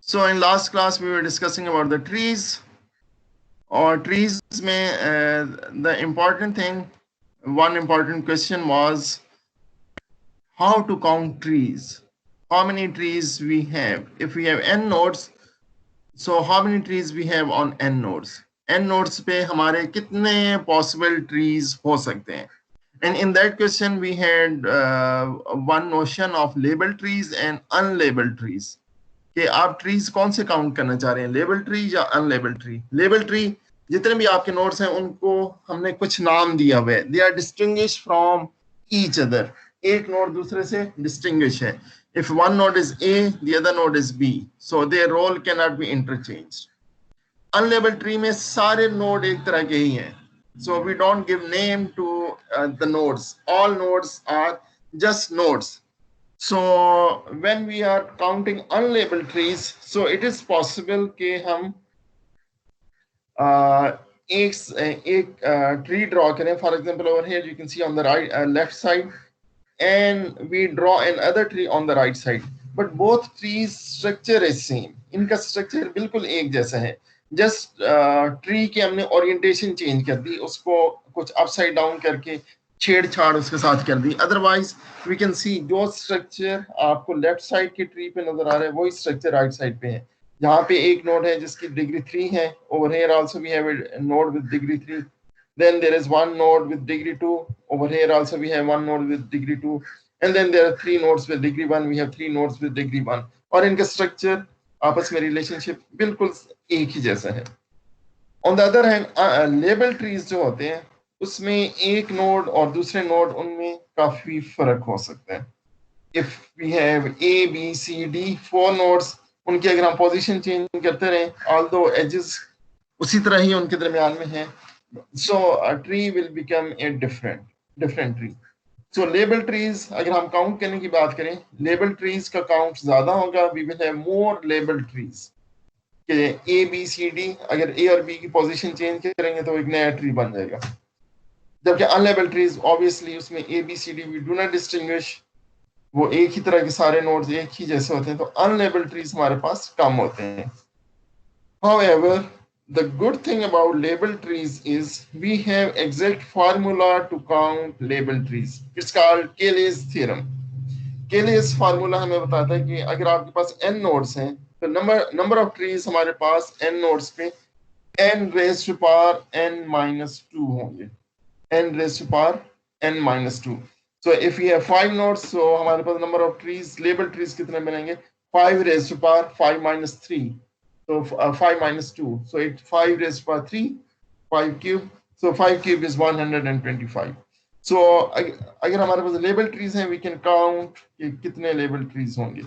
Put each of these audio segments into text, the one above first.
So in last class we were discussing about the trees, or trees में the important thing, one important question was how to count trees, how many trees we have. If we have n nodes, so how many trees we have on n nodes, n nodes पे हमारे कितने possible trees हो सकते हैं. And in that question we had one notion of labeled trees and unlabeled trees, कि आप trees कौन से काउंट करना चाह रहे हैं, लेबल ट्री या अनलेबल ट्री. लेबल ट्री जितने भी आपके नोड्स हैं उनको हमने कुछ नाम दिया हुआ है, they are distinguish from each other. एक नोड दूसरे से डिस्टिंग्विश है. If one node is A, the other node is B, so their role can not be interchanged. Unlabelled tree में सारे नोड एक तरह के ही हैं, so we don't give name to the nodes. All nodes are just nodes. So when we are counting unlabeled trees, so it is possible कि हम एक tree draw करें. For example, over here you can see on the right left side, and we draw another tree on the right side. But both trees structure is same. इनका structure बिल्कुल एक जैसा है. Just tree के हमने orientation change कर दी, उसको कुछ upside down करके छेड़छाड़ उसके साथ कर दी. अदरवाइज वी कैन सी जो स्ट्रक्चर आपको लेफ्ट साइड के ट्री पे नजर आ रहा है वही स्ट्रक्चर राइट साइड पे है. यहाँ पे एक नोड है जिसकी डिग्री 3 है. Over here also we have a node with degree 3. Then there is one node with degree 2. Over here also we have one node with degree 2. And then there are 3 nodes with degree 1. We have 3 nodes with degree 1. और इनका structure आपस में relationship बिल्कुल एक ही जैसा है. On the other hand label trees जो होते हैं उसमें एक नोड और दूसरे नोड उनमें काफी फर्क हो सकता है. If we have A B C D 4 nodes, उनकी अगर हम पोजीशन चेंज करते रहें, ऑल्दो एजेस उसी तरह ही उनके दरमियान में है, so a tree will become a different tree. So label trees अगर हम काउंट करने की बात करें, लेबल ट्रीज का काउंट ज्यादा होगा. We will have more label trees के ए बी सी डी, अगर ए और बी की पोजीशन चेंज करेंगे तो एक नया ट्री बन जाएगा. जबकि अनलेबल ट्रीज ऑब्वियसली उसमें A B C D we do not distinguish, वो एक ही तरह के सारे नोड्स एक ही जैसे होते हैं, तो अनलेबल ट्रीज हमारे पास कम होते हैं. However, the good thing about label trees is we have exact formula to count label trees. It's called Cayley's theorem. Cayley's formula हमें बताता है कि अगर आपके पास n नोड्स हैं तो नंबर ऑफ ट्रीज हमारे पास n नोड्स पे n raised to power n minus 2 होंगे. n raised to power n minus 2. So if we have 5 nodes, so हमारे पास number of trees, label trees कितने बनेंगे? 5 raised to power 5 minus 3. So 5 minus 2. So it 5 raised to power 3, 5 cube. So 5 cube is 125. So अगर हमारे पास label trees हैं, we can count कि कितने label trees होंगे.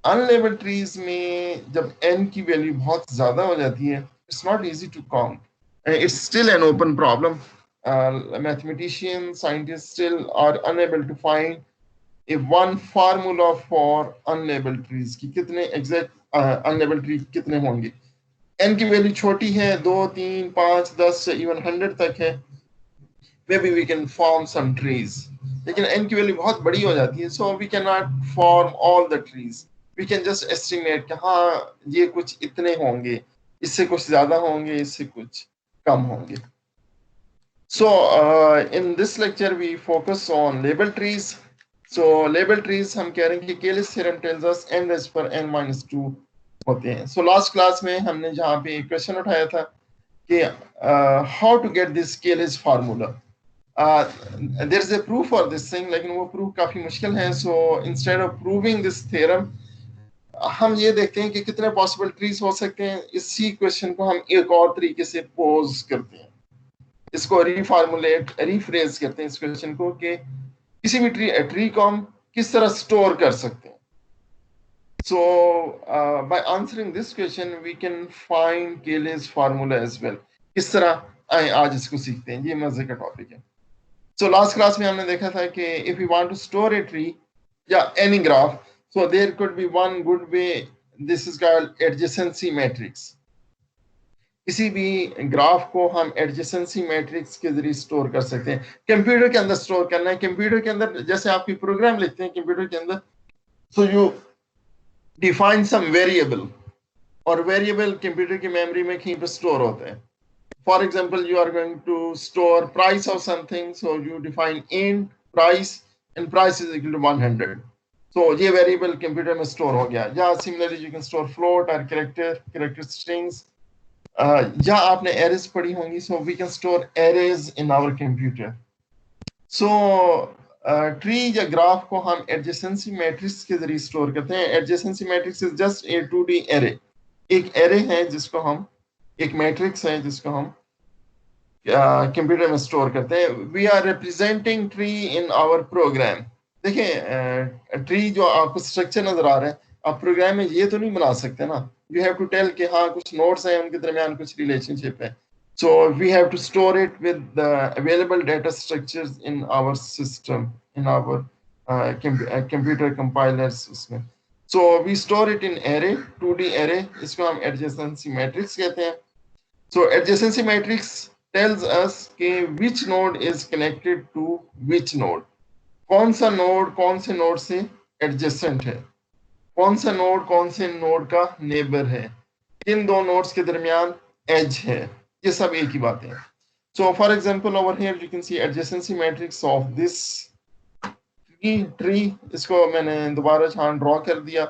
Unlabeled trees में जब n की वैल्यू बहुत ज्यादा हो जाती है, it's not easy to count. It's still an open problem. Mathematicians, scientists still are unable to find a one formula for unlabeled trees कि कितने exact unlabeled tree कितने होंगे. n की वैल्यू छोटी है, 2, 3, 5, 10 even 100 तक है, maybe we can form some trees. लेकिन n की वैल्यू बहुत बड़ी हो जाती है, so we cannot form all the trees. We can just estimate कि हाँ ये कुछ इतने होंगे, इससे कुछ ज्यादा होंगे, इससे कुछ कम होंगे. So in this lecture we focus on label trees. So label trees हम कह रहे हैं कि Cayley's theorem tells us n raised to n minus 2 होते हैं. So last class में हमने जहाँ पे एक क्वेश्चन उठाया था कि how to get this Cayley's formula. There is a proof for this thing, लेकिन वो proof काफी मुश्किल है. So instead of proving this theorem, हम ये देखते हैं कि कितने possible trees हो सकते हैं. इसी क्वेश्चन को हम एक और तरीके से पोज करते हैं, इसको रिफ्रेज करते हैं इस क्वेश्चन को कि किसी भी ट्री को हम किस तरह स्टोर कर सकते हैं. So by answering this question we can find Cayley's formula as well. किस तरह आए आज इसको सीखते हैं, ये मजे का टॉपिक है. सो लास्ट क्लास में हमने देखा था कि if you want to store a tree या any graph, so there could be one good way, this is called adjacency matrix. किसी भी ग्राफ को हम एडजेसेंसी मैट्रिक्स के जरिए स्टोर कर सकते हैं. कंप्यूटर के अंदर स्टोर करना है, कंप्यूटर के अंदर जैसे आप कोई प्रोग्राम लिखते हैं कंप्यूटर के अंदर, so you define some variable. और वेरिएबल कंप्यूटर की मेमोरी में कहीं पर स्टोर होते हैं. For example, you are going to store price of something, so you define int price and price is equal to 100. So ये variable computer में store हो गया. या similarly you can store float or character strings. या आपने arrays पढ़ी होंगी, so we can store arrays in our computer. So tree या ग्राफ को हम adjacency matrix के जरिए स्टोर करते हैं. Adjacency matrix is just a 2D array. एक array है जिसको हम, एक मैट्रिक्स है जिसको हम कंप्यूटर में स्टोर करते हैं. We are representing tree in our program. देखें ट्री जो आपको स्ट्रक्चर नजर आ रहा है, आप प्रोग्राम में ये तो नहीं बना सकते ना. यू हैव टू टेल कि हाँ कुछ नोड्स हैं, उनके दरमियान कुछ रिलेशनशिप है. So we have to store it with the available data structures in our system, in our computer compilers उसमें. So we store it in array, 2D array. इसको हम adjacency matrix कहते हैं. So adjacency matrix tells us कि which node is connected to which node. कौन सा node कौन से node से adjacent है, कौन सा node कौन से node का neighbor है, किन दो nodes के दरमियान edge है, ये सब एक ही बात है. So for example over here you can see adjacency matrix of this tree. इसको मैंने दोबारा यहाँ ड्रॉ कर दिया,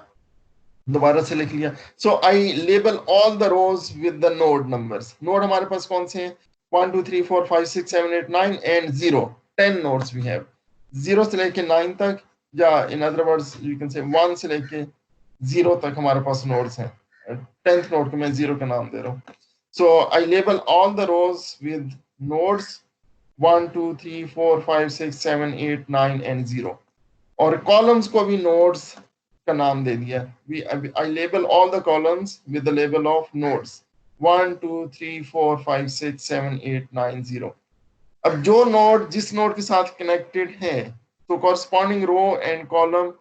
दोबारा से लिख लिया. So I label all the rows with the node numbers. Node हमारे पास कौन से हैं? 1 2 3 4 5 6 7 8 9 and 0. 10 nodes we have. 0 से लेके 9 तक, या in other words you can say 1 से लेके 0 तक हमारे पास nodes हैं. 10th node को मैं 0 का नाम दे रहा हूँ. So I label all the rows with nodes 1 2 3 4 5 6 7 8 9 and 0. और columns को भी nodes का नाम दे दिया. I label all the columns with the label of nodes 1 2 3 4 5 6 7 8 9 0. अब जो नोड जिस नोड के साथ कनेक्टेड है, तो कॉरस्पॉन्डिंग रो एंड कॉलम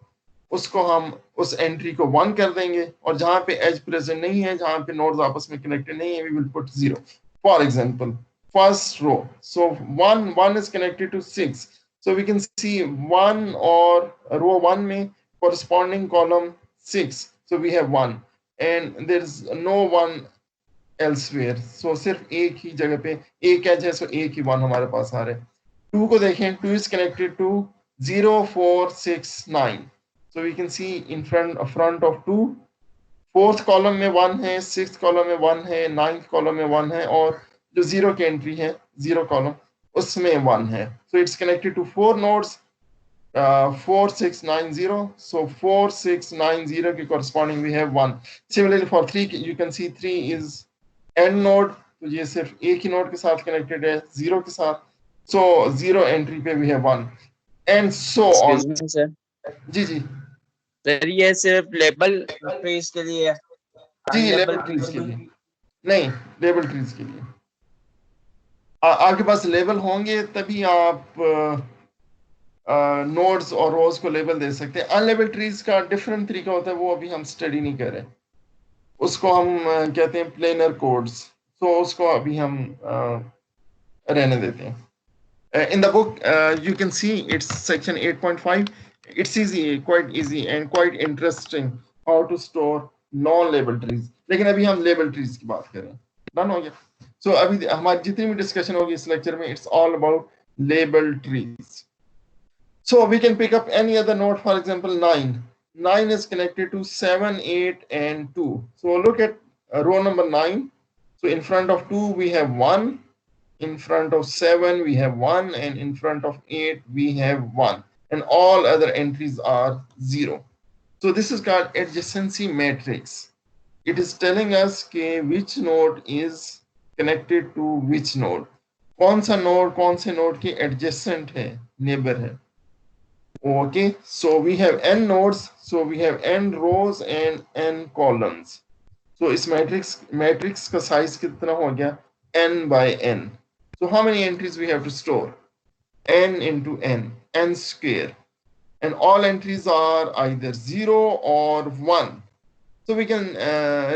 उसको हम उस एंट्री को 1 कर देंगे, और जहां पे एज प्रेजेंट नहीं है, जहां पे नोड्स आपस में कनेक्टेड नहीं है, we will put 0. For example first row, so 1 is connected to 6, so we can see 1 और रो 1 में corresponding column 6, so we have 1 and there is no one elsewhere. So सिर्फ एक ही जगह पे एक एज है, so एक ही 1 हमारे पास आ रहा है. 2 को देखें, 2 is connected to 0 4 6 9, so we can see in front of 2, fourth column में 1 है, सिक्स्थ कॉलम में 1 है, नाइन्थ कॉलम में 1 है, और जो 0 की एंट्री है, 0 कॉलम, उसमें 1 है. So it's connected to 4 nodes, 4 6 9 0. So 4 6 9 0 के corresponding we have 1. Similarly for 3 you can see 3 is end node, तो ये सिर्फ एक ही नोड के साथ कनेक्टेड है, 0 के साथ. So 0 एंट्री पे we have 1 and so on. Excuse me, sir. जी जी सर ये सिर्फ लेबल ट्रीज के लिए है, जी, लेबल ट्रीज के लिए नहीं, लेबल ट्रीज के लिए. आपके पास लेबल होंगे तभी आप नोड्स और रोज को लेबल दे सकते हैं. अनलेबल ट्रीज का डिफरेंट तरीका होता है, वो अभी हम स्टडी नहीं कर रहे. उसको हम कहते हैं प्लेनर कोड्स, तो उसको अभी हम रहने देते हैं. In the book you can see it's section 8.5. It's quite easy and quite interesting how to store non-label trees. लेकिन अभी हम label trees की बात करें. डन हो गया. So अभी हमारी जितनी भी डिस्कशन होगी इस लेक्चर में, it's all about label trees. So we can pick up any other node, for example 9. 9 is connected to 7 8 and 2. So look at row number 9. So in front of 2 we have 1, in front of 7 we have 1, and in front of 8 we have 1, and all other entries are 0. So this is called adjacency matrix. It is telling us which node is connected to which node. कौन सा node कौन से node के adjacent है, neighbor है. Okay, so we have n nodes, so we have n rows and n columns. So इस matrix का size कितना हो गया? n by n. So how many entries we have to store? N into n square. And all entries are either 0 or 1. So we can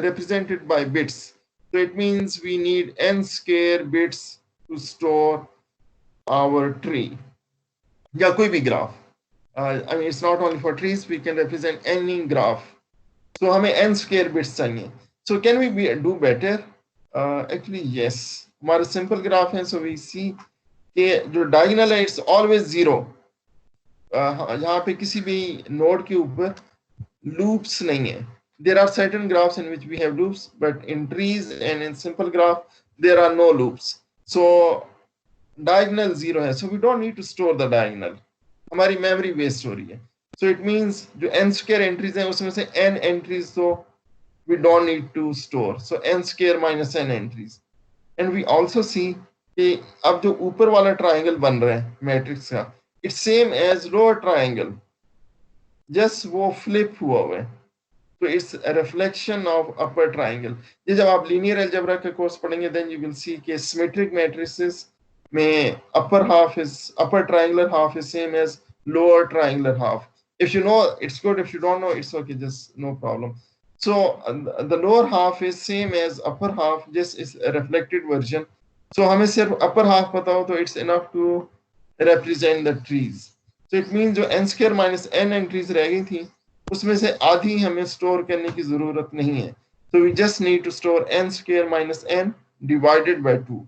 represent it by bits. So it means we need n square bits to store our tree. या कोई भी graph. I mean, it's not only for trees, we can represent any graph. So हमें n square bits चाहिए. So can we do better? Actually yes, हमारे simple graph है, so we see कि जो diagonal है इट्स ऑलवेज जीरो। यहाँ पे किसी भी नोड के ऊपर loops नहीं है। There are certain graphs in which we have loops, but in trees and in simple graph there are no loops. So diagonal zero है, so we don't need to store the diagonal. हमारी memory waste हो रही है। So it means जो n square entries हैं उसमें से n entries तो we don't need to store. So n square minus n entries. And we also see कि अब जो ऊपर वाला ट्राइंगल बन रहा है मैट्रिक्स का, it's same as lower triangle, just वो flip हुआ हुआ है। तो it's a reflection of upper triangle. ये जब आप लीनियर अलजेब्रा का कोर्स पढ़ेंगे देन यू विल सी कि सिमेट्रिक मैट्रिसेस में upper triangular half is same as lower triangular half. If you know, it's good. If you don't know, it's okay. Just no problem. So the lower half is same as upper half, just is a reflected version. So हमें सिर्फ upper half पता हो तो it's enough to represent the trees. So it means जो n square minus n entries रह गई थी उसमें से आधी हमें स्टोर करने की जरूरत नहीं है। So we just need to store n square minus n divided by 2.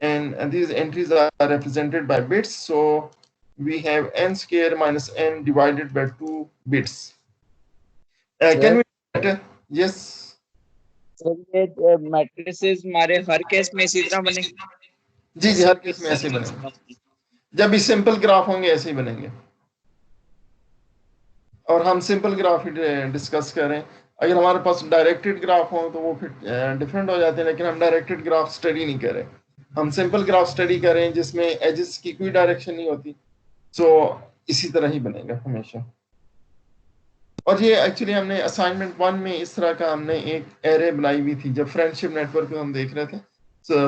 And these entries are represented by bits. So we have n square minus n divided by 2 bits. Can sir we do better? Yes. Sir ये matrices हमारे हर case में इसी तरह बनेंगे? जी जी, हर case में ऐसे ही बनेंगे। जब भी सिंपल ग्राफ होंगे ऐसे ही बनेंगे। और हम सिंपल ग्राफ ही डिस्कस करें। अगर हमारे पास डायरेक्टेड ग्राफ हो तो वो फिर डिफरेंट हो जाते हैं, लेकिन हम डायरेक्टेड ग्राफ स्टडी नहीं करें, हम सिंपल ग्राफ स्टडी करें जिसमें एजेस की कोई डायरेक्शन नहीं होती। सो इसी तरह ही बनेगा हमेशा। और ये एक्चुअली हमने असाइनमेंट 1 में इस तरह का हमने एक एरे बनाई हुई थी जब फ्रेंडशिप नेटवर्क को हम देख रहे थे।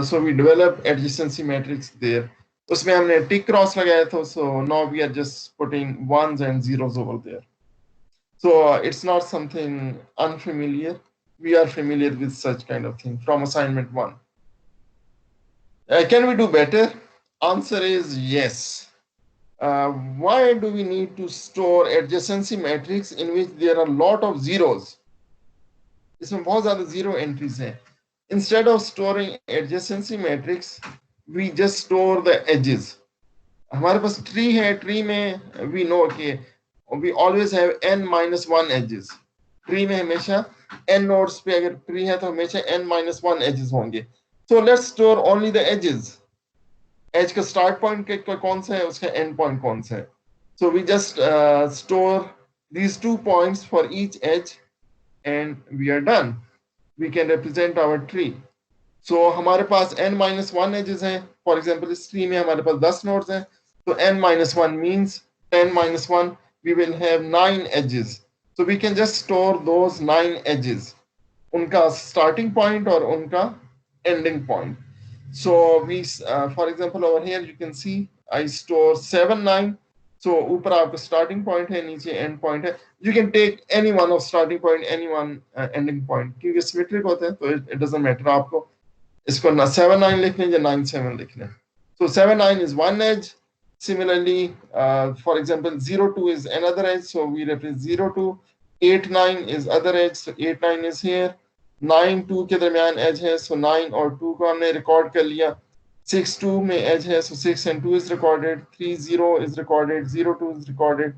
So we develop adjacency matrix there, उसमें हमने टिक क्रॉस लगाया था। So now we are just putting ones and zeros over there. So it's not something unfamiliar. We are familiar with such kind of thing from assignment 1. Can we do better? Answer is yes. Why do we need to store adjacency matrix in which there are a lot of zeros? इसमें बहुत ज़्यादा zero entries हैं. Instead of storing adjacency matrix, we just store the edges. हमारे पास tree है, tree में we know कि we always have n minus 1 edges. Tree में हमेशा n नोड्स पे अगर ट्री है तो हमेशा n minus 1 edges होंगे। So let's store only the edges. Edge का स्टार्ट पॉइंट कौन सा है, उसका एंड पॉइंट कौन सा है। So we just store these 2 points for each edge and we are done. We can represent our tree. So हमारे पास n minus 1 edges हैं। For example इस ट्री में हमारे पास 10 नोड्स हैं, तो n minus 1 means 10 minus 1 we will have 9 edges. So we can just store those 9 edges, उनका starting point और उनका ending point. So we for example over here you can see I store 7 9. So ऊपर आपका starting point है, नीचे end point है। You can take any one of starting point, any one ending point, क्योंकि symmetric होते हैं तो it doesn't matter आपको इसको ना 7 9 लिखने या 9 7 लिखने। So 7 9 is one edge. Similarly, for example, 0 2 is another edge, so we represent 0 2. 8 9 is other edge, so 8 9 is here. 9 2 के दरमियान edge है, so 9 और 2 को हमने रिकॉर्ड कर लिया। 6 2 में edge है, so 6 and 2 is recorded. 3 0 is recorded. 0 2 is recorded.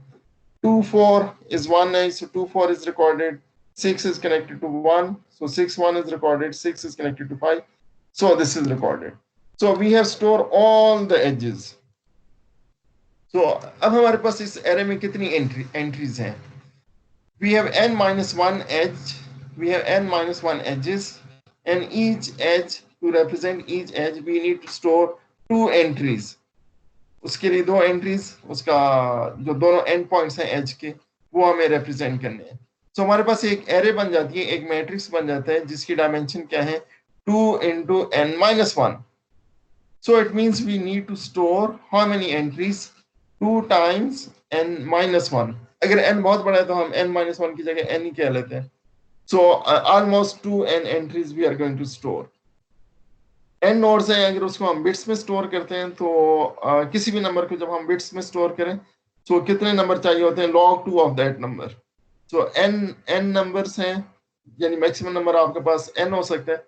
2 4 is one edge, so 2 4 is recorded. 6 is connected to 1, so 6 1 is recorded. 6 is connected to 5, so this is recorded. So we have stored all the edges. So अब हमारे पास इस array में कितनी entries हैं? We have n minus 1 edge, we have n minus 1 edges, and each edge, to represent each edge we need to store 2 entries. उसके लिए 2 entries, उसका जो दोनों end points हैं edge के वो हमें represent करने हैं। So हमारे पास एक एरे बन जाती है, एक मैट्रिक्स बन जाता है जिसकी डायमेंशन क्या है, 2 into n minus 1. So it means we need to store how many entries? 2 times n minus 1. अगर n बहुत बड़ा है तो हम n minus 1 की जगह n ही कह लेते हैं। So almost 2n entries we are going to store. n nodes हैं, अगर उसको हम बिट्स में स्टोर करते हैं तो किसी भी नंबर को जब हम बिट्स में स्टोर करें तो कितने नंबर चाहिए होते हैं, log 2 of that number. So n numbers हैं यानी मैक्सिमम नंबर आपके पास n हो सकता है.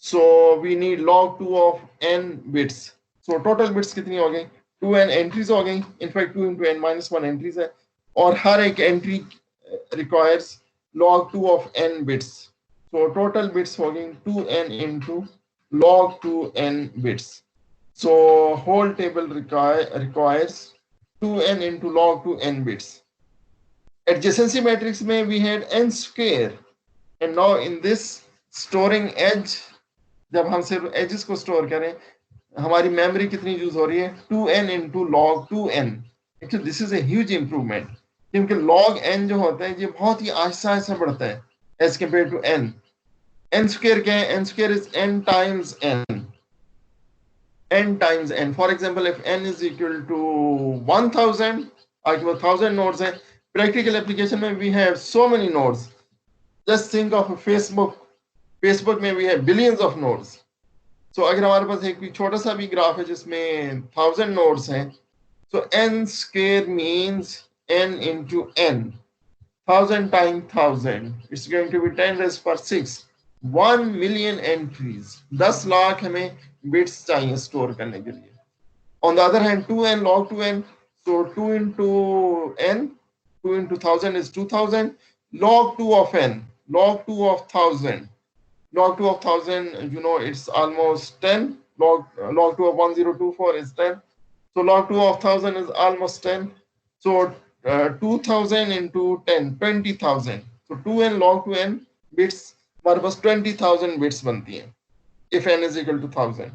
So we need log 2 of n bits. So total bits कितनी हो गई? 2n entries हो गई. In fact 2 into n minus 1 entries है. और हर एक entry requires log 2 of n bits. So total bits हो गई 2n into log 2n bits. So whole table requires 2n into log 2n bits. Adjacency matrix में we had n square. And now in this storing edge, जब हम सिर्फ edges को store करें, हमारी memory कितनी यूज हो रही है? 2n into log 2n. Actually this is a huge improvement, क्योंकि log n जो होता है ये बहुत ही आहिस्ता आहिस्ता बढ़ता है as compared to n. n square क्या है? n square is n times n. n times n. For example if n is equal to 1000, आपके पास 1000 नोड्स हैं. प्रैक्टिकल एप्लीकेशन में we have so many nodes. Just think of Facebook में we have billions of nodes. So अगर हमारे पास एक छोटा सा भी ग्राफ है जिसमें 1000 नोड्स हैं, so n square means n into n. 1000 times 1000, it's going to be 10 raised per 6. 1 million entries. 10 lakh हमें बिट्स चाहिए स्टोर करने के लिए. On the other hand, 2n log 2n, so 2 into n, 2 into 1000 is 2000. Log 2 of n, log 2 of 1000. Log 2 of 1000, you know, it's almost 10. Log 2 of 1024 is 10. So log 2 of 1000 is almost 10. So 2000 into 10, 20,000. So 2n log 2n bits, हमारे पास 20,000 bits बनती हैं if n is equal to 1000.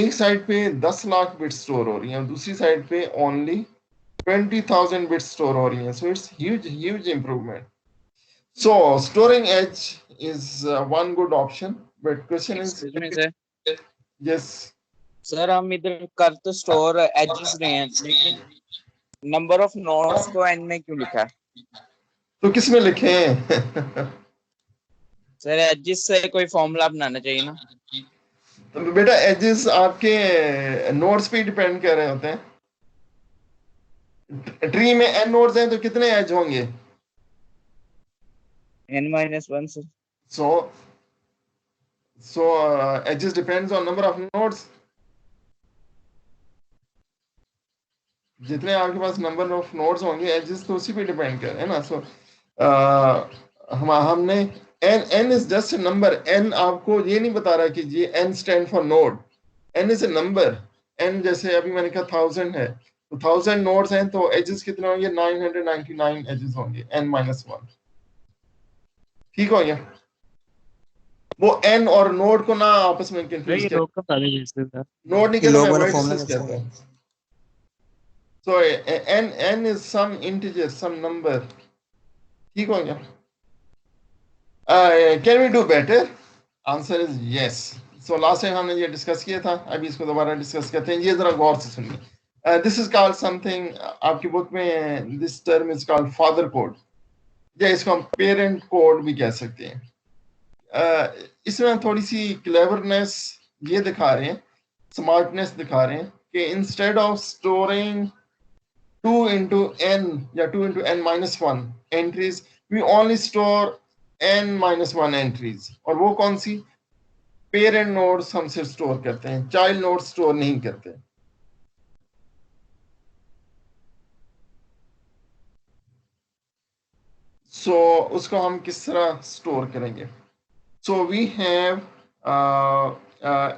एक side पे 10 lakh bits store हो रही हैं और दूसरी साइड पे ओनली 20,000 बिट्स स्टोर हो रही हैं. So it's huge improvement. So storing edge is one good option, but question is, Excuse me, sir. yes, sir हम इधर कर तो स्टोर एजेस रहे हैं, लेकिन नंबर ऑफ नोड्स को n में क्यों लिखा है? तो किस में लिखे हैं? सर एजेस से कोई फॉर्मूला बनाना चाहिए ना. तो बेटा एजेस आपके नोड्स पे डिपेंड कर रहे होते हैं. ट्री में n नोड्स हैं तो कितने एज होंगे? n-1 sir. So edges depends on number of nodes. जितने आपके पास नंबर ऑफ नोड्स होंगे एजेस तो उसी पे डिपेंड कर है ना. सो हमने n is just a number. n आपको ये नहीं बता रहा कि ये n stand for node. n is a number. n जैसे अभी मैंने कहा 1000 है, तो 1000 नोड्स हैं तो एजेस कितने होंगे? 999 एजेस होंगे n-1. ठीक हो गया? वो n और नोड को ना आपस में कंफ्यूज कर. नोड नहीं कहता, मैं वर्टिसेस कहता हूं. So n is some integer, some number. ठीक हो गया? Can we do better? Answer is yes. So last time हमने ये डिस्कस किया था, अभी इसको दोबारा डिस्कस करते हैं. ये जरा गौर से सुनिए. This is called something, आपकी बुक में this term is called father code, या इसको हम पेरेंट कोड भी कह सकते हैं. इसमें हम थोड़ी सी क्लेवरनेस ये दिखा रहे हैं, स्मार्टनेस दिखा रहे हैं कि instead of storing 2 into n या 2 into n-1 entries, we only store n-1 entries. और वो कौन सी? पेरेंट नोड्स हम सिर्फ स्टोर करते हैं, चाइल्ड नोड्स स्टोर नहीं करते. सो उसको हम किस तरह स्टोर करेंगे? सो वी हैव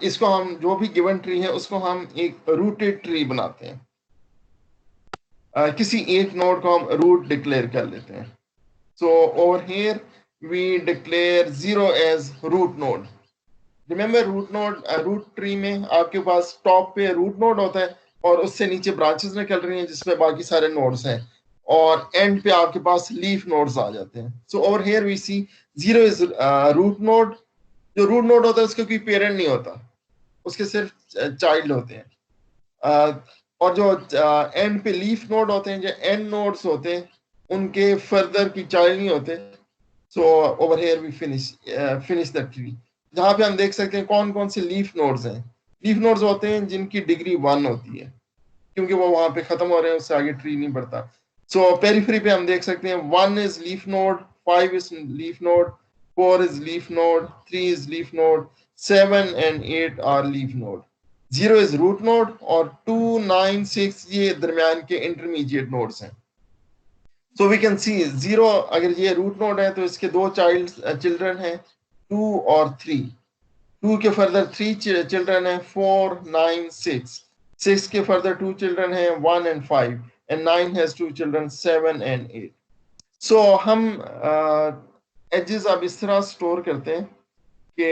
इसको हम जो भी गिवन ट्री है उसको हम एक रूटेड ट्री बनाते हैं. किसी एक नोड को हम रूट डिक्लेयर कर लेते हैं. So over here we declare 0 as root node. Remember root tree में आपके पास टॉप पे रूट नोड होता है और उससे नीचे ब्रांचेस निकल रही हैं जिसपे बाकी सारे नोड्स हैं, और एंड पे आपके पास लीफ नोड्स आ जाते हैं. So over here we see 0 is root node. जो रूट नोड होता है उसका कोई पेरेंट नहीं होता, उसके सिर्फ चाइल्ड होते हैं. और जो एंड पे लीफ नोड होते हैं, जो एंड नोड्स होते हैं, उनके फर्दर की चाइल्ड नहीं होते. So over here we finish the tree, जहां पे हम देख सकते हैं कौन कौन से लीफ नोड्स हैं. लीफ नोड्स होते हैं जिनकी डिग्री 1 होती है, क्योंकि वो वहां पे खत्म हो रहे हैं, उससे आगे ट्री नहीं बढ़ता. सो पेरिफेरी पे हम देख सकते हैं 1 is leaf node, 5 is leaf node, 4 is leaf node, 3 is leaf node, 7 and 8 are leaf node. 0 is root node और 2, 9, 6 ये दरमियान के intermediate nodes हैं. So we can see 0 अगर ये root node है तो इसके दो children हैं 2 और 3. 2 के further 3 children हैं 4, 9, 6. 6 के further 2 children हैं 1 and 5. And 9 has 2 children 7 and 8. So हम edges अब इस तरह store करते हैं कि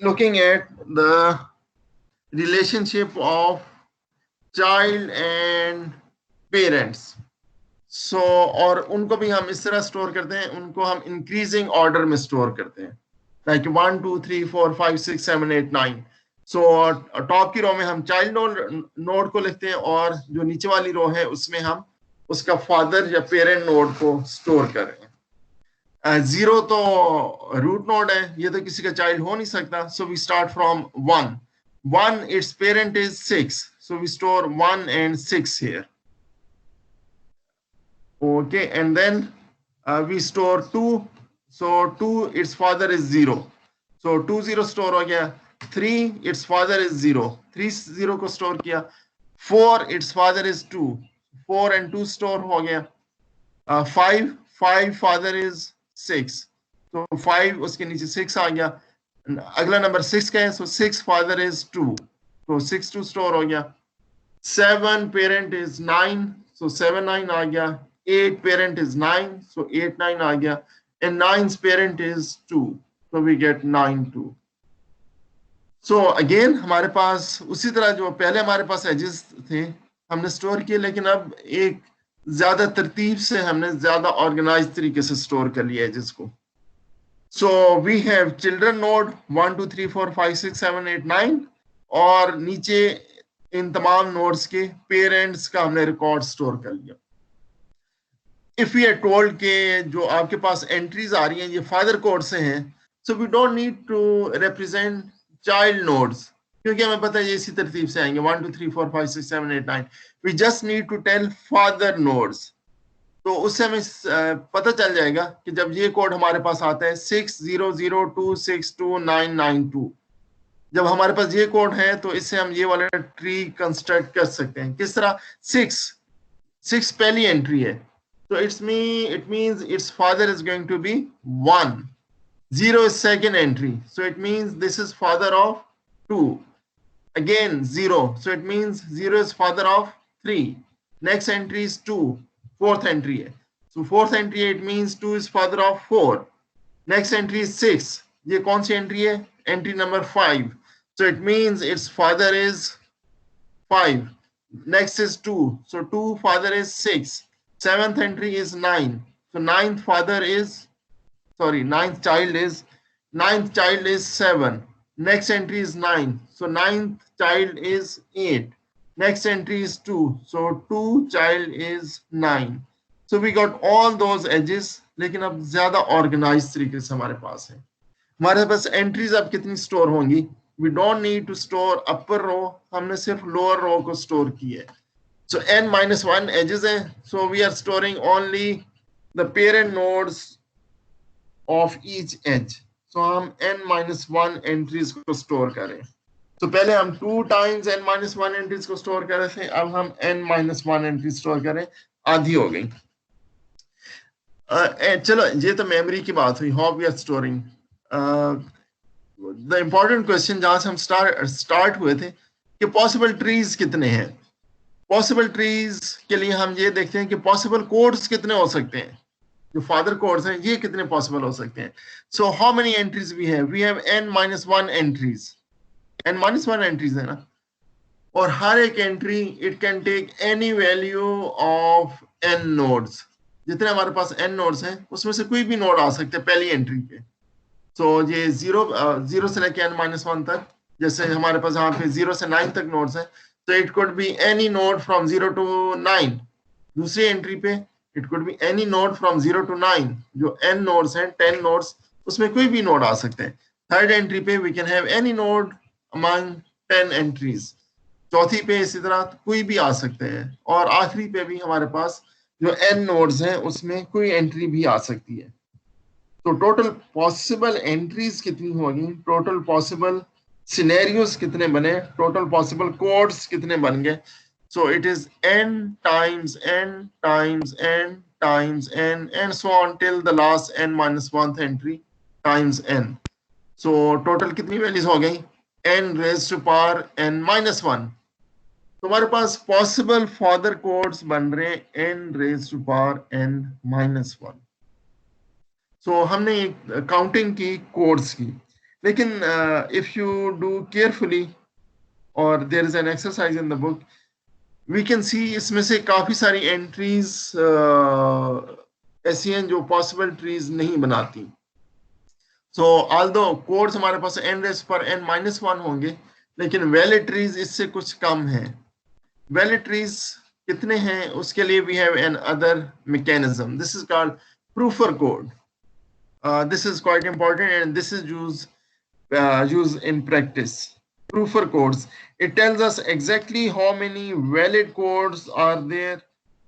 looking at the relationship of child and parents. So और उनको भी हम इस तरह store करते हैं, उनको हम increasing order में store करते हैं, like 1, 2, 3, 4, 5, 6, 7, 8, 9. So top की रो में हम child node को लिखते हैं और जो नीचे वाली रो है उसमें हम उसका father या parent node को store कर रहे हैं. 0 तो root node है, ये तो किसी का child हो नहीं सकता, so we start from 1. 1, its parent is 6, so we store 1 and 6 here. Okay, and then we store 2, so 2, its father is 0. So 2 0 store हो गया. 3, its father is 0. 3 0 को store किया. 4, its father is 2. 4 and 2 store हो गया. 5 father is 6. So 5 उसके नीचे 6 आ गया. अगला नंबर 6 का है, so 6 father is 2. So 6 2 store हो गया. 7 parent is 9, so 7 9 आ गया. 8 parent is 9, so 8 9 आ गया. And 9's parent is 2, so we get 9 2. So again हमारे पास उसी तरह जो पहले हमारे पास edges थे हमने स्टोर किए, लेकिन अब एक ज्यादा तरतीब से हमने ज्यादा ऑर्गेनाइज्ड तरीके से स्टोर कर लिया edges को. So we have children node 1 2 3 4 5 6 7 8 9 और नीचे इन तमाम नोड्स के पेरेंट्स का हमने रिकॉर्ड स्टोर कर लिया. If we are told कि जो आपके पास एंट्रीज आ रही हैं ये फादर कोड से हैं, so we don't need to represent child nodes क्योंकि हमें पता है ये इसी तरतीब से आएंगे 1 2 3 4 5 6 7 8 9. We just need to tell father nodes. तो उससे हमें पता चल जाएगा कि जब ये कोड हमारे पास आता है 6 0 0 2 6 2 9 9 2, जब हमारे पास ये कोड है तो इससे हम ये वाला ट्री कंस्ट्रक्ट कर सकते हैं. किस तरह? 6 पहली एंट्री है, so it means its father is going to be 1. 0 is second entry, so it means this is father of 2. Again 0, so it means 0 is father of 3. Next entry is 2, fourth entry है, so fourth entry it means 2 is father of 4. Next entry is 6, ये कौन सी entry है? Entry number 5, so it means its father is 5. Next is 2, so 2 father is 6. Seventh entry is 9, so ninth child is 7. Next entry is 9, so ninth child is 8. Next entry is 2, so 2 child is 9. So we got all those edges, लेकिन अब ज्यादा organise तरीके से हमारे पास है. हमारे पास entries अब कितनी स्टोर होंगी? We don't need to store upper row, हमने सिर्फ lower row को स्टोर की है. So n-1 edges है, so we are storing only the parent nodes of each edge. So हम n-1 entries को स्टोर करें. तो पहले हम 2 times n-1 entries को स्टोर कर रहे थे, अब हम n-1 entries स्टोर करें, आधी हो गई. चलो ये तो मेमोरी की बात हुई, how we are storing. The important question जहां से हम start हुए थे कि possible trees कितने हैं. पॉसिबल ट्रीज के लिए हम ये देखते हैं कि पॉसिबल कोड्स कितने हो सकते हैं. जो फादर कोड्स हैं ये कितने पॉसिबल हो सकते हैं. So how many entries we have n-1 entries. n-1 entries है ना, और हर एक entry it can take any value of n nodes. जितने हमारे पास n नोड्स हैं उसमें से कोई भी नोड आ सकते हैं पहली एंट्री पे. सो ये 0 से लेके n-1 तक, जैसे हमारे पास यहाँ पे 0 से 9 तक नोड्स हैं, so it could be any node from 0 to 9. दूसरी एंट्री पे it could be any node from 0 to 9. जो n nodes हैं 10 nodes, उसमें कोई भी नोड आ सकते हैं. थर्ड एंट्री पे we can have any node among 10 entries. चौथी पे इसी तरह कोई भी आ सकते हैं, और आखिरी पे भी हमारे पास जो n nodes हैं उसमें कोई एंट्री भी आ सकती है. तो टोटल पॉसिबल एंट्रीज कितनी होगी, टोटल पॉसिबल सिनेरियोस कितने बने, टोटल पॉसिबल कोड्स कितने बन गए. So it is n times n times n times n and so on till the last n minus 1th entry times n. So total कितनी values हो गई, n raised to power n minus 1. तो हमारे पास possible further codes बन रहे हैं n raised to power n minus 1. सो हमने एक काउंटिंग की कोड्स की, लेकिन इफ यू डू केयरफुली और there is an exercise in the book, we can see इसमें से काफी सारी एंट्रीज ऐसी हैं जो पॉसिबल ट्रीज नहीं बनाती. सो ऑल्दो कोड्स हमारे पास n रेस पर n माइनस 1 होंगे, लेकिन वैलिड ट्रीज इससे कुछ कम हैं. वैलिड ट्रीज कितने हैं उसके लिए we have another mechanism, this is called Prufer code. This is quite important and this is used in practice. Prufer codes. It tells us exactly how many valid codes are there.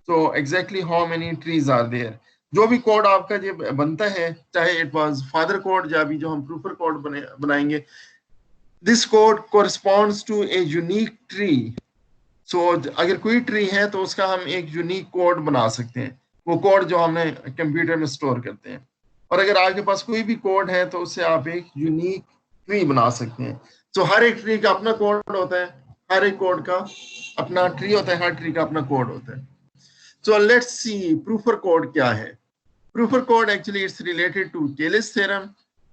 So exactly how many trees are there. जो भी code आपका जो बनता है, चाहे it was father code या भी जो हम प्रूफर कोड बनाएंगे, this code corresponds to a unique tree. So अगर कोई ट्री है तो उसका हम एक यूनिक कोड बना सकते हैं, वो कोड जो हमने कंप्यूटर में स्टोर करते हैं. और अगर आपके पास कोई भी कोड है तो उससे आप एक यूनिक ट्री बना सकते हैं. सो हर एक ट्री का अपना कोड होता है, हर एक कोड का अपना ट्री होता है, हर ट्री का अपना कोड होता है. सो लेट्स सी प्रूफर कोड क्या है. Prufer code actually it's related to Cayley's theorem.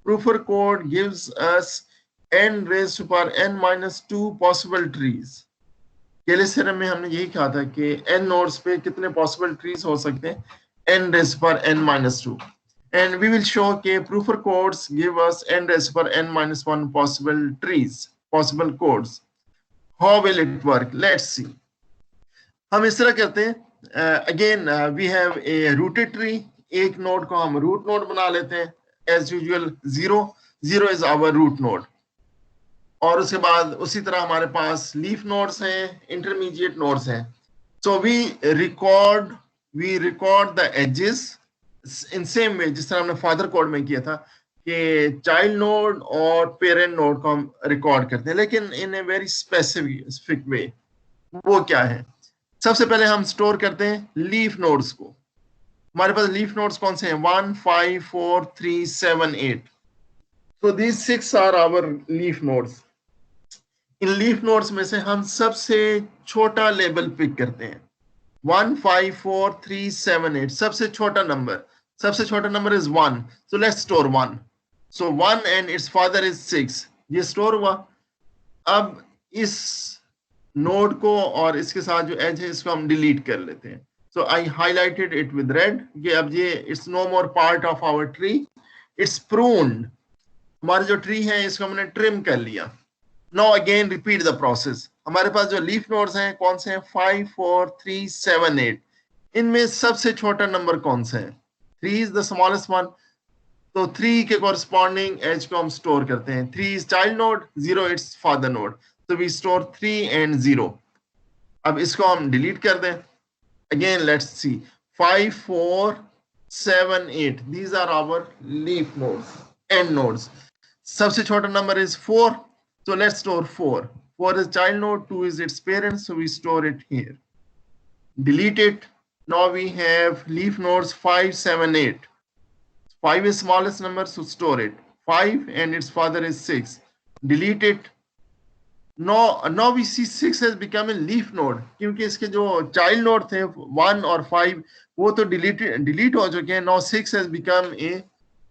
Prufer code gives us n raised to power n minus 2 possible trees. Cayley's theorem में हमने यही कहा था कि n नोड्स पे कितने पॉसिबल ट्रीज हो सकते हैं, n raised to power n minus 2. And we will show that Prufer codes give us n raised to power n minus 1 possible trees, possible codes. How will it work? Let's see. हम इस तरह करते हैं, again we have a rooted tree. एक node को हम root node बना लेते हैं, as usual 0 is our root node. और उसके बाद उसी तरह हमारे पास लीफ नोड्स हैं, इंटरमीडिएट नोड्स हैं. So we record the edges in same way जिस तरह हमने फादर कोड में किया था कि चाइल्ड नोड और पेरेंट नोड को हम रिकॉर्ड करते हैं, लेकिन इन ए वेरी स्पेसिफिक वे. वो क्या है, सबसे पहले हम स्टोर करते हैं लीफ नोड्स को. हमारे पास लीफ नोड्स कौन से हैं, 1 5 4 3 7 8. तो these 6 are our leaf nodes. इन लीफ नोड्स में से हम सबसे छोटा लेबल पिक करते हैं, 1 5 4 3 7 8. सबसे छोटा number is 1. So let's store 1. So 1 and its father is 6. ये स्टोर हुआ. अब इस नोड को और इसके साथ जो एज है इसको हम डिलीट कर लेते हैं. So I highlighted it with red कि अब ये it's no more part of our tree. It's pruned. हमारा जो ट्री है इसको हमने ट्रिम कर लिया. Now again repeat the process. हमारे पास जो लीफ नोड्स हैं कौन से हैं, 5 4 3 7 8. इनमें सबसे छोटा नंबर कौन सा है, 3 is the smallest one. तो 3 के corresponding edge को हम स्टोर करते हैं. 3 is child node, 0 it's father node. So we store 3 and 0. अब इसको हम डिलीट कर दें. Again let's see, 5 4 7 8. These are our leaf nodes, end nodes. सबसे छोटा number is 4. So let's store 4. 4 is child node, 2 is its parent, so we store it here. Delete it. Now we have leaf nodes 5 7 8. 5 is smallest number, so store it. 5 and its father is 6. Delete it. Now we see 6 has become a leaf node क्योंकि इसके जो child node थे 1 और 5 वो तो delete हो चुके हैं. Now 6 has become a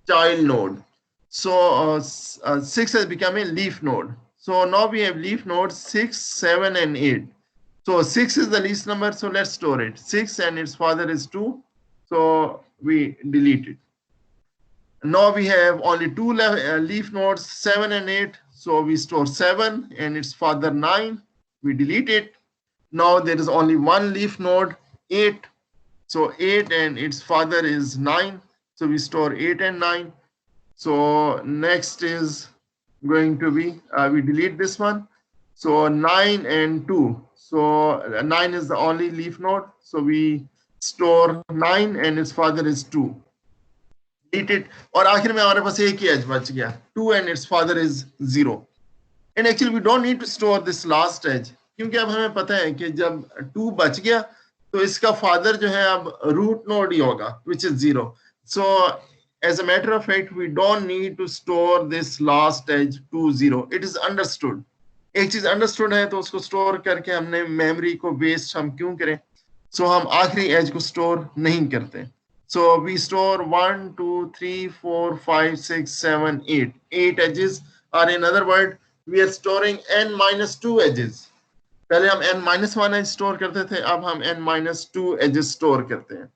child node. So 6 has become a leaf node. So now we have leaf nodes 6, 7 and 8. So 6 is the least number, so let's store it. 6 and its father is 2. So we delete it. Now we have only 2 leaf nodes, 7 and 8. So we store 7 and its father 9. We delete it. Now there is only one leaf node, 8. So 8 and its father is 9. So we store 8 and 9. So next is going to be, we delete this one. So 9 and 2. So 9 is the only leaf node. So we store 9 and its father is 2. delete it, और आखिर में हमारे पास एक ही as बच गया 2 and its father is 0. And actually we don't need to store this last edge, क्योंकि अब हमें पता है कि जब 2 बच गया तो इसका फादर जो है अब रूट नोड ही होगा, which is 0. So as a matter of fact we don't need to store this last edge to 0. It is understood. एक चीज अंडरस्टूड है तो उसको स्टोर करके हमने मेमोरी को वेस्ट हम क्यों करें? सो हम आखिरी एज को स्टोर नहीं करते. So we store 1, 2, 3, 4, 5, 6, 7, 8. 8 edges, or in other word, we are storing n minus 2 edges. पहले हम n minus 1 edge store करते थे, अब हम n minus 2 edges store करते हैं.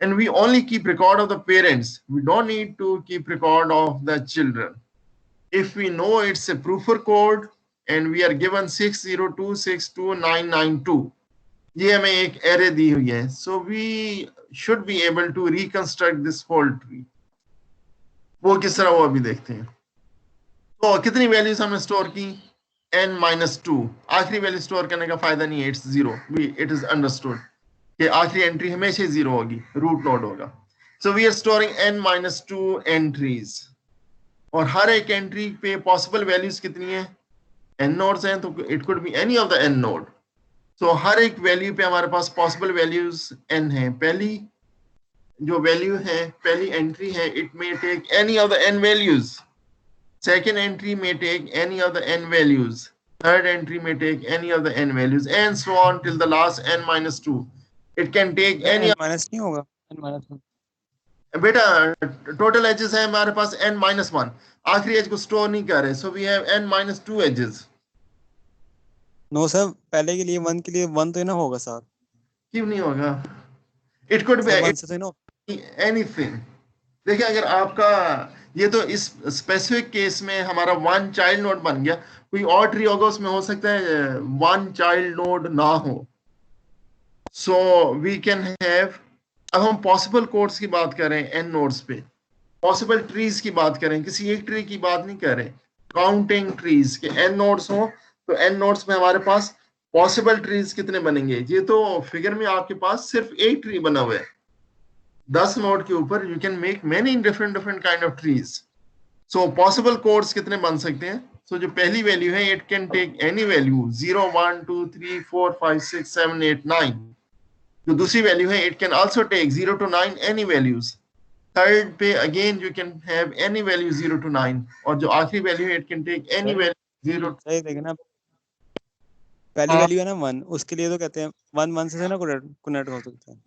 And we only keep record of the parents. We don't need to keep record of the children. If we know it's a Prufer code and we are given 6026292, ये हमें एक array दी हुई है, so we should be able to reconstruct this whole tree. वो किस तरह, वो अभी देखते हैं. तो कितनी वैल्यूज हमने स्टोर की? n-2. आखिरी वैल्यू स्टोर करने का फायदा नहीं है, इट्स 0. इट इज अंडरस्टूड कि आखिरी एंट्री हमेशा 0 होगी, रूट नोड होगा. So we are storing n-2 entries, और हर एक एंट्री पे पॉसिबल वैल्यूज कितनी है? n नोड्स हैं, तो it could be any of the n node. तो हर एक वैल्यू पे हमारे पास पॉसिबल वैल्यूज n है. पहली जो वैल्यू है, पहली एंट्री है, it may take any of the n values. Second entry may take any of the n values. Third entry may take any of the n values, and so on till the last n-2. It can take any. Minus नहीं होगा n-1. बेटा total edges है हमारे पास n-1. आखिरी as को store नहीं कर रहे, so we have n-2 edges. No sir, पहले के लिए 1 के लिए 1 तो ना होगा सर. क्यों नहीं होगा? It could be anything. देखिए, अगर आपका ये तो इस स्पेसिफिक केस में हमारा 1 चाइल्ड नोड बन गया, कोई और ट्री होगा उसमें हो सकता है 1 चाइल्ड नोड ना हो. सो वी कैन हैव, अब हम पॉसिबल कोड्स की बात कर रहे हैं n नोड्स पे, पॉसिबल ट्रीज की बात करें, किसी एक ट्री की बात नहीं कर रहे, काउंटिंग ट्रीज के n नोड्स हो, तो n नोड्स में हमारे पास पॉसिबल ट्रीज कितने बनेंगे? ये तो फिगर में आपके पास सिर्फ एक ट्री बना हुआ है. 10 नोड के ऊपर you can make many different kind of trees. So possible codes कितने बन सकते हैं? सो जो पहली वैल्यू है, it can take any value 0, 1, 2, 3, 4, 5, 6, 7, 8, 9. जो दूसरी वैल्यू है, it can also take 0 to 9 any values. Third पे again you can have any value 0 to 9, और जो आखिरी वैल्यू है, it can take any value 0. सही देखें ना, पहली वैल्यू है ना 1, उसके लिए तो कहते हैं 1 से ना कनेक्ट हो सकता है.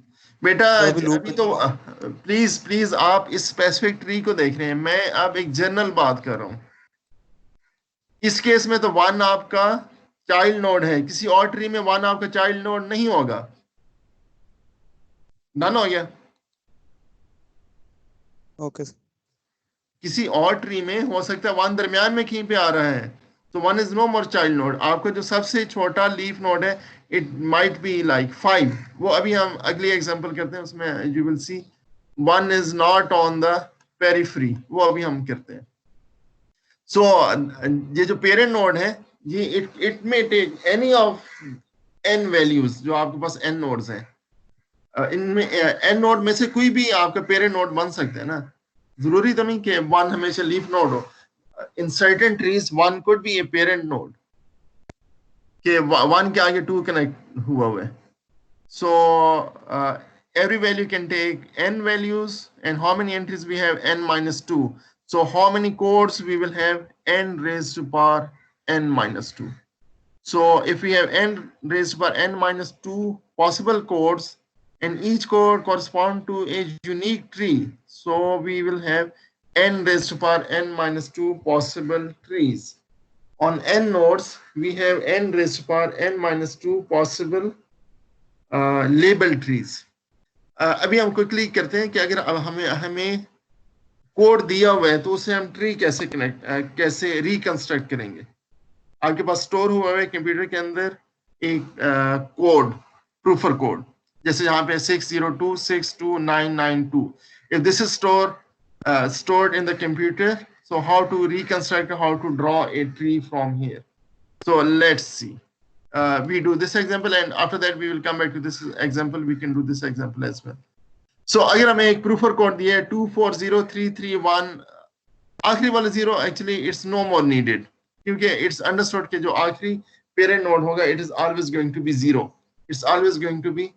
बेटा अभी तो प्लीज आप इस स्पेसिफिक ट्री को देख रहे हैं, मैं अब एक जनरल बात कर रहा हूं. इस केस में तो 1 आपका चाइल्ड नोड है, किसी और ट्री में 1 आपका चाइल्ड नोड नहीं होगा. डन हो गया? ओके. किसी और ट्री में हो सकता है 1 दरमियान में कहीं पे आ रहा है, तो 1 is no more child node. आपका जो सबसे छोटा लीफ नोड है, इट माइट बी लाइक 5. वो अभी हम अगली एग्जांपल करते हैं, उसमें you will see 1 is not on the periphery, वो अभी हम करते हैं. सो ये जो पेरेंट नोड है, ये it may take any of n values. जो आपके पास n नोड्स हैं, इनमें n नोड में से कोई भी आपका पेरेंट नोड बन सकता है ना. जरूरी तो नहीं कि 1 हमेशा लीफ नोड हो. In certain trees 1 could be a parent node के 1 के आगे 2 कनेक्ट हुआ हुआ है. So every value can take n values, and how many entries we have? n-2. So how many codes we will have? n raised to power n-2. So if we have n raised to power n-2 possible codes, and each code correspond to a unique tree, so we will have n raised to power n-2 possible trees. On n nodes, we have n raised to power n-2 possible label trees. अभी हम quickly करते हैं कि अगर हमें code दिया हुआ है, तो उसे हम ट्री कैसे रिकंस्ट्रक्ट करेंगे. आपके पास स्टोर हुआ है कंप्यूटर के अंदर एक कोड, प्रूफर कोड, जैसे यहाँ पे 6026292. If this is stored in the computer, so how to reconstruct, how to draw a tree from here. So let's see. We do this example, and after that we will come back to this example. We can do this example as well. सो अगर हमें एक प्रूफर code दिया है 240331, आखिरी वाला zero actually it's no more needed, क्योंकि it's understood कि जो आखिरी पेरेंट नोड होगा it is always going to be zero, it's always going to be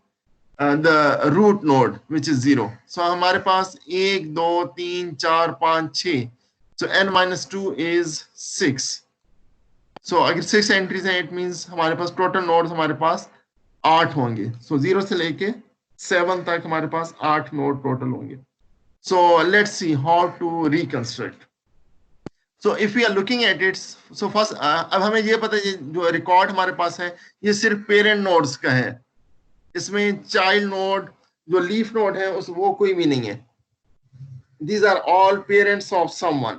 the root node which is zero. So हमारे पास 1 2 3 4 5 6, सो n-2 इज 6. सो अगर 6 entries हैं it means हमारे पास टोटल नोड्स हमारे पास 8 होंगे. सो 0 से लेके 7 तक हमारे पास 8 नोड टोटल होंगे. So let's see how to reconstruct. So if we are looking at it, so first अब हमें ये पता है जो रिकॉर्ड हमारे पास है ये सिर्फ पेरेंट नोड्स का है, इसमें चाइल्ड नोड जो लीफ नोड है उस वो कोई भी नहीं है. These are all parents of someone.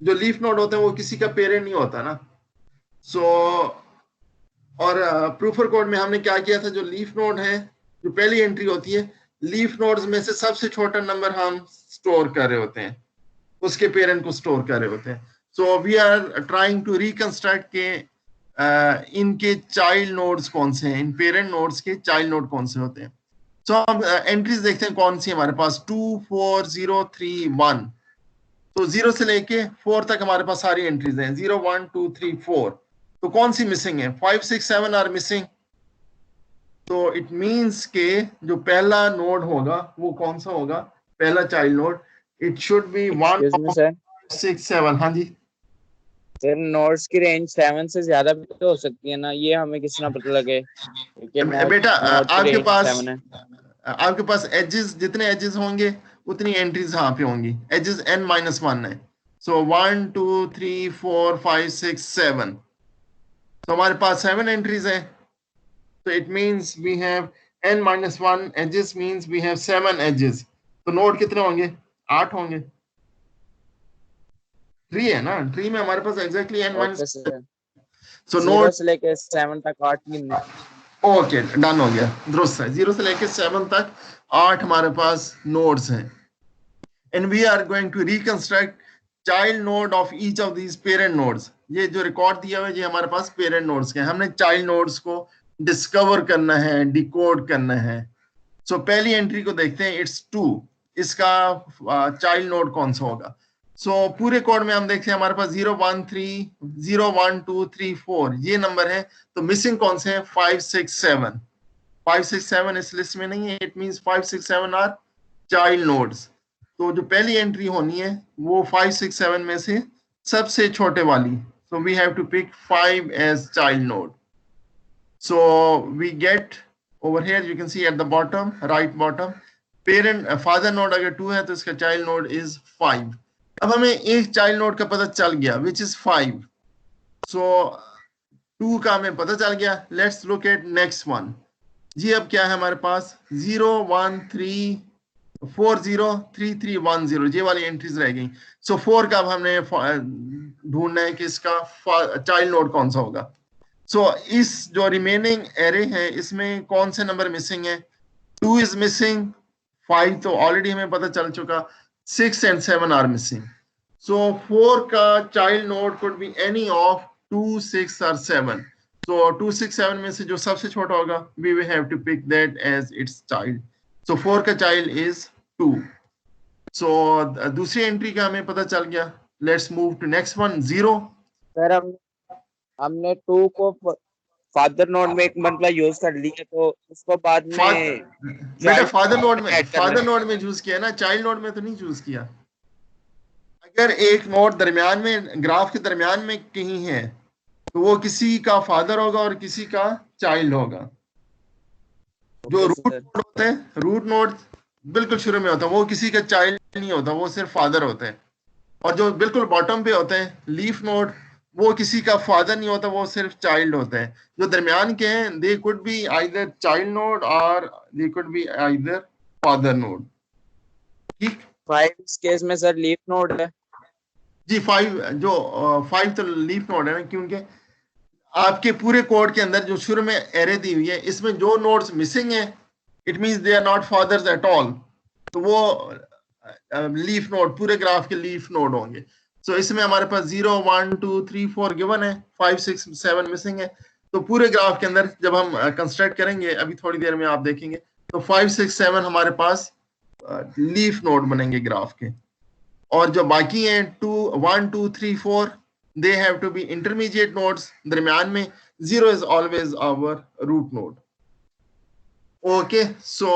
जो लीफ नोड होते हैं वो किसी का पेरेंट नहीं होता ना. सो और प्रूफर कोड में हमने क्या किया था, जो लीफ नोड है जो पहली एंट्री होती है, लीफ नोड्स में से सबसे छोटा नंबर हम स्टोर कर रहे होते हैं, उसके पेरेंट को स्टोर कर रहे होते हैं. So we are trying to reconstruct के इनके चाइल्ड नोड्स कौन से हैं, इन पेरेंट नोड्स के चाइल्ड नोड कौन से होते हैं. सो हम एंट्रीज देखते हैं कौन सी हमारे पास 2 4 0 3 1. तो 0 से लेके 4 तक हमारे पास सारी एंट्रीज हैं, 0 1 2 3 4. तो कौन सी मिसिंग है, 5 6 7 आर मिसिंग. तो इट मींस के जो पहला नोड होगा वो कौन सा होगा, पहला child node, it should be 1 excuse me sir, 6 7. हाँ जी सर नोड्स की रेंज 7 से ज्यादा भी तो हो सकती है ना, ये हमें किस ना पता लगे कि बेटा नोड की रेंज 7 है. आपके पास एजेस, जितने एजेस होंगे उतनी एंट्रीज यहाँ पे होंगी. एजेस n-1 है. सो 1 2 3 4 5 6 7. तो हमारे पास 7 एंट्रीज है. So it means we have n-1 edges, means we have 7 edges. तो नोड कितने होंगे, 8 होंगे. ट्री है ना, ट्री में हमारे पास एग्जैक्टली ओके n-. सर, सो 0 नोड से लेके 7 तक 8 की. ओके डन हो गया, दुरुस्त है. 0 से लेके 7 तक 8 हमारे पास नोड्स हैं. And we are going to reconstruct child node of each of these parent nodes. ये जो रिकॉर्ड दिया हुआ है ये हमारे पास पेरेंट नोड्स के, हमने चाइल्ड नोड्स को डिस्कवर करना है, डिकोड करना है. सो पहली एंट्री को देखते हैं, इट्स 2. इसका चाइल्ड नोड कौन सा होगा. सो पूरे कोड में हम देखते हैं हमारे पास 0 1 3 0 1 2 3 4 ये नंबर है. तो मिसिंग कौन से हैं, 5 6 7. 5 6 7 इस लिस्ट में नहीं है, it means 5 6 7 are child nodes. तो जो पहली एंट्री होनी है वो 5 6 7 में से सबसे छोटे वाली. So we have to pick 5 as child node. So we get over here, you can see at the bottom, right bottom, parent father node अगर 2 है तो इसका child node is 5. अब हमें एक child node का पता चल गया which is 5. So 2 का हमें पता चल गया. Let's look at next one. जी अब क्या है हमारे पास, 0 1 3 4 0 3 3 1 0 ये वाली एंट्रीज रह गई. सो 4 का अब हमने ढूंढना है कि इसका चाइल्ड नोड कौन सा होगा. सो इस जो रिमेनिंग एरे है इसमें कौन से नंबर मिसिंग है, 2 इज मिसिंग, 5 तो ऑलरेडी हमें पता चल चुका, 6 एंड 7 आर मिसिंग. सो 4 का child node could be any of 2 6 और 7. सो 2 6 7 में से जो सबसे छोटा होगा we will have to pick that as its child. So 4 का चाइल्ड इज 2. सो दूसरी एंट्री का हमें पता चल गया. Let's move to next one, 0. Sir हमने 2 को फादर नोड में एक मतलब यूज कर लिया, तो उसको बाद में बेटा फादर नोड में चूज किया ना, चाइल्ड नोड में तो नहीं चूज किया. अगर एक नोड दरमियान में, ग्राफ के दरमियान में कहीं है तो वो किसी का फादर होगा और किसी का चाइल्ड होगा. जो रूट नोड होते हैं, रूट नोड बिल्कुल शुरू में होता है वो किसी का चाइल्ड नहीं होता, वो सिर्फ फादर होते हैं. और जो बिल्कुल बॉटम पे होते हैं लीफ नोड, वो किसी का फादर नहीं होता, वो सिर्फ चाइल्ड होते हैं. जो दरमियान के हैं they could be either child node और they could be either father node. ठीक, 5 इस केस में सर लीफ नोड है जी. 5 तो लीफ नोड है ना, क्योंकि आपके पूरे कोड के अंदर जो शुरू में एरे दी हुई है इसमें जो नोड्स मिसिंग है it means they are not fathers at all, तो वो लीफ नोड, पूरे ग्राफ के लीफ नोड होंगे. सो इसमें हमारे पास 0 1 2 3 4 गिवन है, 5 6 7 मिसिंग है. तो पूरे ग्राफ के अंदर जब हम कंस्ट्रक्ट करेंगे अभी थोड़ी देर में आप देखेंगे, तो 5 6 7 हमारे पास लीफ नोड बनेंगे ग्राफ के, और जो बाकी हैं 2 1 2 3 4 they have to be intermediate nodes, दरमियान में 0 is always our root node. Okay, so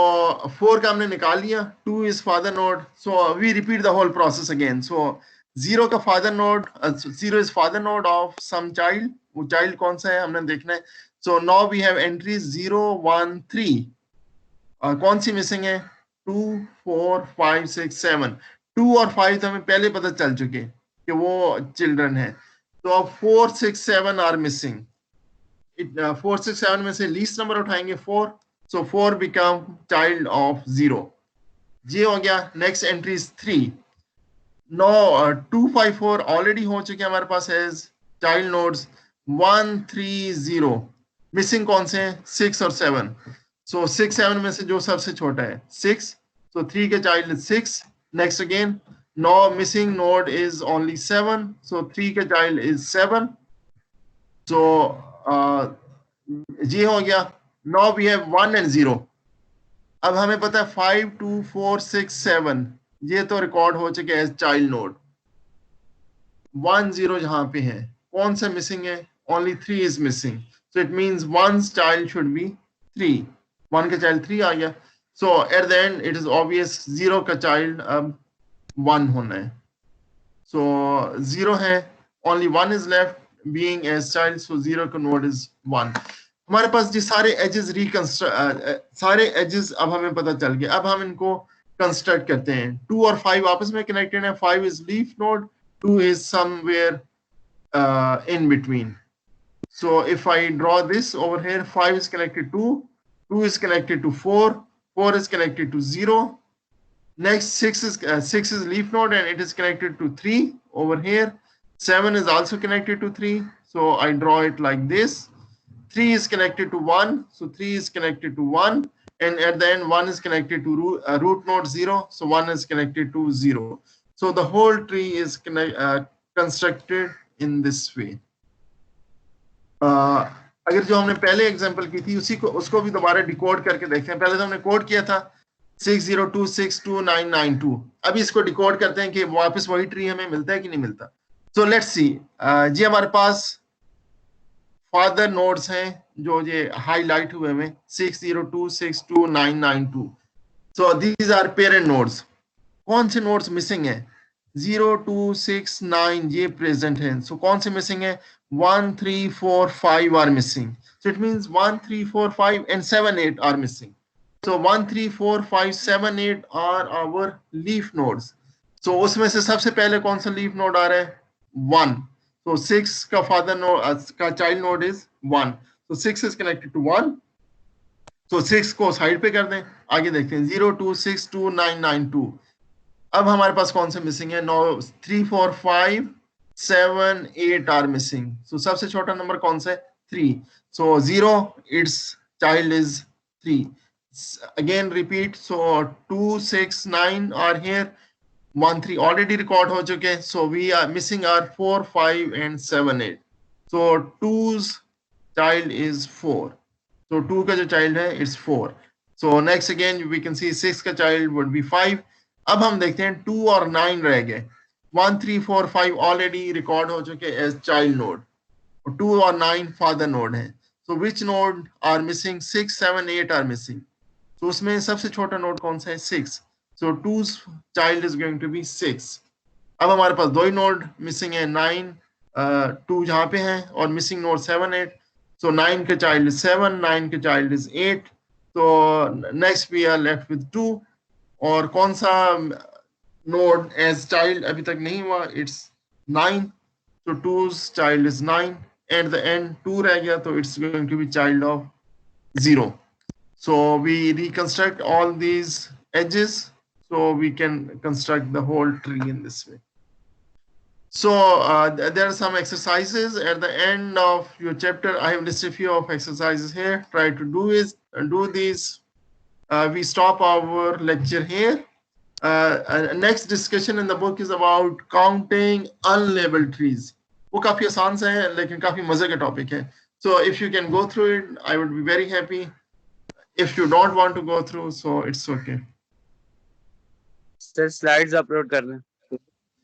4 का हमने निकाल लिया, 2 is father node, so we repeat the whole process again. So 0 का father node, 0 is father node of some child, वो child कौन सा है हमने देखना है। So now we have entries 0 1 3, कौन सी मिसिंग है, 2 4 5 6 7। 2 और 5 तो हमें पहले पता चल चुके कि वो चिल्ड्रन है, तो अब 4 6 7 आर मिसिंग। 4 6 7 में से लीस्ट नंबर उठाएंगे 4, सो 4 बिकम चाइल्ड ऑफ 0, ये हो गया। Next entry is 3। No 2 5 4 already हो चुके हमारे पास एज चाइल्ड नोड्स, 1 3 0 मिसिंग कौन से हैं, 6 और 7। सो 6 7 में से जो सबसे छोटा है 6, so 3 के child is 6। Next again, no missing node is only 7, so 3 के चाइल्ड इज 7। सो ये हो गया। Now we have 1 and 0। अब हमें पता है 5 2 4 6 7 ये तो रिकॉर्ड हो चुके हैं चाइल्ड नोड। 1 0 जहां पे है, कौन सा मिसिंग है, only 3 is missing, so it means 1's child should be 3, 1 का चाइल्ड 3 आ गया। So at the end it is obvious 0 का चाइल्ड अब 1 होना है, सो 0 है, only 1 is left being as child, so 0 का नोड इज 1। हमारे पास जी सारे एजेस सारे एजेस अब हमें पता चल गया। अब हम इनको कंस्ट्रक्ट करते हैं। 2 और 5 आपस में कनेक्टेड है, 5 is leaf node, 2 is somewhere in between. So if I draw this over here, 5 is connected to 2 is connected to 4, 4 is connected to 0. Next 6 is leaf node and it is connected to 3 over here. 7 is also connected to 3, so I draw it like this. 3 is connected to 1, so 3 is connected to 1, and at the end 1 is connected to root node 0, so 1 is connected to 0. So the whole tree is constructed in this way. अगर जो हमने पहले example की थी उसी को उसको भी दोबारा डिकोड करके देखते हैं। पहले तो हमने कोड किया था 602629992, अभी इसको डिकोड करते हैं कि वापस वही ट्री हमें मिलता है कि नहीं मिलता। सो लेट्स सी, जी हमारे पास फादर नोड्स हैं जो ये हाईलाइट हुए हैं 602629992, so these are parent nodes. कौन से नोड्स मिसिंग है, 0 2 6 9 ये प्रेजेंट है, सो कौन से मिसिंग है, 1 3 4 5 are missing, so it means 1 3 4 5 and 7 8 are missing. So 1 3 4 5 7 8 are our leaf nodes. So उसमें से सबसे पहले कौन सा लीफ नोड आ रहा है, 1, so 6 का फादर नोड का child node is 1, so 6 is connected to 1, so 6 को साइड पे कर दें। आगे देखते हैं 0 2 6 2 9 9 2। अब हमारे पास कौन से मिसिंग है, 9 3 4 5 7 8 आर मिसिंग, सो सबसे छोटा नंबर कौन सा है, 3, so 0 its child is 3। again repeat, so 2 6 9 are here, 1 3 already record हो चुके हैं, so we are missing are 4 5 and 7 8, so 2's child is 4, so 2 का जो child है it's 4, so next again we can see 6 का child would be 5। अब हम देखते हैं 2 और 9 रह गए, 1 3 4 5 ऑलरेडी रिकॉर्ड हो चुके एज चाइल्ड नोड, 2 और 9 फादर नोड है, so which node are missing, 6 7 8 are missing, तो उसमें सबसे छोटा नोड कौन सा है, 6, so 2's child is going to be 6। अब हमारे पास दो ही नोड मिसिंग है, 9 2 जहाँ पे है और मिसिंग नोड 7 8, सो 9 के चाइल्ड इज 7, 9 के चाइल्ड इज 8, तो next we are left with 2, और कौन सा नोड एज चाइल्ड अभी तक नहीं हुआ, it's 9, so 2's child is 9, at the end 2 रह गया, तो it's going to be child of 0, so we reconstruct all these edges so we can construct the whole tree in this way. So there are some exercises at the end of your chapter. I have listed a few of exercises here, try to do these. We stop our lecture here. Next discussion in the book is about counting unlabeled trees. वो काफी आसान सा है लेकिन काफी मजे का topic है, so if you can go through it I would be very happy. If you don't want to go through, so it's okay. Sir slides upload कर रहे हैं।